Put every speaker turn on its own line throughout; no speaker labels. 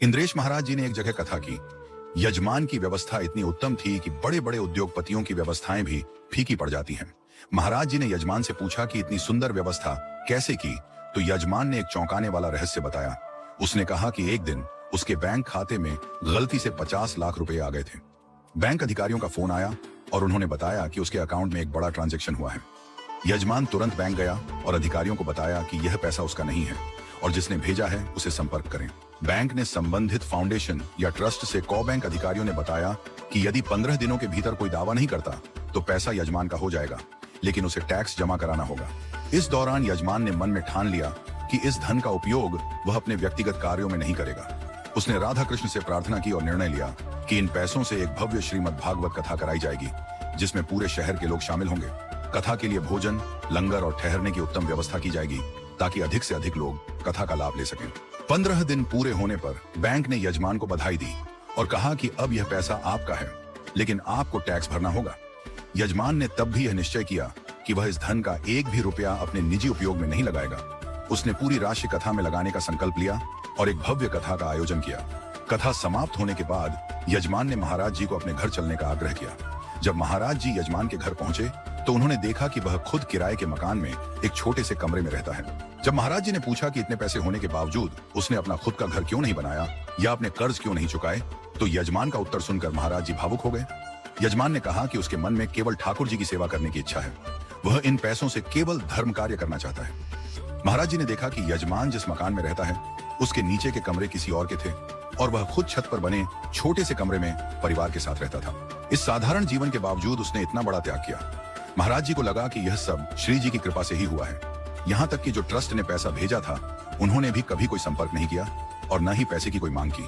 इंद्रेश महाराज जी ने एक जगह कथा की। यजमान की व्यवस्था इतनी उत्तम थी कि बड़े बड़े उद्योगपतियों की व्यवस्थाएं भी फीकी पड़ जाती हैं। महाराज जी ने यजमान से पूछा कि इतनी सुंदर व्यवस्था कैसे की, तो यजमान ने एक चौंकाने वाला रहस्य बताया। उसने कहा कि एक दिन उसके बैंक खाते में गलती से 50 लाख रुपए आ गए थे। बैंक अधिकारियों का फोन आया और उन्होंने बताया कि उसके अकाउंट में एक बड़ा ट्रांजैक्शन हुआ है। यजमान तुरंत बैंक गया और अधिकारियों को बताया कि यह पैसा उसका नहीं है और जिसने भेजा है उसे संपर्क करें। बैंक ने संबंधित फाउंडेशन या ट्रस्ट से बैंक अधिकारियों ने बताया कि यदि 15 दिनों के भीतर कोई दावा नहीं करता तो पैसा यजमान का हो जाएगा, लेकिन उसे टैक्स जमा कराना होगा। इस दौरान यजमान ने मन में ठान लिया कि इस धन का उपयोग वह अपने व्यक्तिगत कार्यों में नहीं करेगा। उसने राधा कृष्ण से प्रार्थना की और निर्णय लिया कि इन पैसों से एक भव्य श्रीमद् भागवत कथा कराई जाएगी, जिसमें पूरे शहर के लोग शामिल होंगे। कथा के लिए भोजन, लंगर और ठहरने की उत्तम व्यवस्था की जाएगी ताकि अधिक से अधिक लोग कथा का लाभ ले सकें। 15 दिन पूरे होने पर बैंक ने यजमान को बधाई दी और कहा कि अब यह पैसा आपका है, लेकिन आपको टैक्स भरना होगा। यजमान ने तब भी यह निश्चय किया कि वह इस धन का एक भी रुपया अपने निजी उपयोग में नहीं लगाएगा। उसने पूरी राशि कथा में लगाने का संकल्प लिया और एक भव्य कथा का आयोजन किया। कथा समाप्त होने के बाद यजमान ने महाराज जी को अपने घर चलने का आग्रह किया। जब महाराज जी यजमान के घर पहुंचे तो उन्होंने देखा कि वह खुद किराए के मकान में एक छोटे से कमरे में रहता है। जब महाराज जी ने पूछा कि इतने पैसे होने के बावजूद उसने अपना खुद का घर क्यों नहीं बनाया या अपने कर्ज क्यों नहीं चुकाए, तो यजमान का उत्तर सुनकर महाराज जी भावुक हो गए। यजमान ने कहा कि उसके मन में केवल ठाकुर जी की सेवा करने की इच्छा है, वह इन पैसों से केवल धर्म कार्य करना चाहता है। महाराज जी ने देखा कि यजमान जिस मकान में रहता है उसके नीचे के कमरे किसी और के थे और वह खुद छत पर बने छोटे से कमरे में परिवार के साथ रहता था। इस साधारण जीवन के बावजूद उसने इतना बड़ा त्याग किया। महाराज जी को लगा कि यह सब श्री जी की कृपा से ही हुआ है। यहाँ तक कि जो ट्रस्ट ने पैसा भेजा था उन्होंने भी कभी कोई संपर्क नहीं किया और न ही पैसे की कोई मांग की।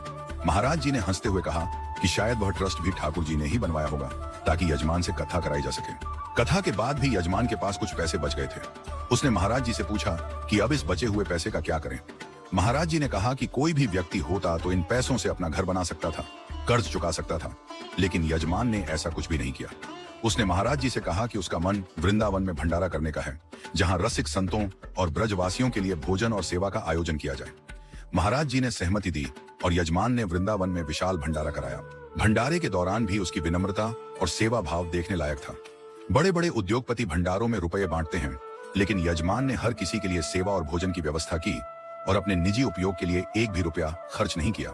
महाराज जी ने हंसते हुए कहा कि शायद वह ट्रस्ट भी ठाकुर जी ने ही बनवाया होगा ताकि यजमान से कथा कराई जा सके। कथा के बाद भी यजमान के पास कुछ पैसे बच गए थे। उसने महाराज जी से पूछा कि अब इस बचे हुए पैसे का क्या करें। महाराज जी ने कहा कि कोई भी व्यक्ति होता तो इन पैसों से अपना घर बना सकता था, कर्ज चुका सकता था, लेकिन यजमान ने ऐसा कुछ भी नहीं किया। उसने महाराज जी से कहा कि उसका मन वृंदावन में भंडारा करने का है, जहां रसिक संतों और ब्रजवासियों के लिए भोजन और सेवा का आयोजन किया जाए। महाराज जी ने सहमति दी और यजमान ने वृंदावन में विशाल भंडारा कराया। भंडारे के दौरान भी उसकी विनम्रता और सेवा भाव देखने लायक था। बड़े बड़े उद्योगपति भंडारों में रुपये बांटते हैं, लेकिन यजमान ने हर किसी के लिए सेवा और भोजन की व्यवस्था की और अपने निजी उपयोग के लिए एक भी रुपया खर्च नहीं किया।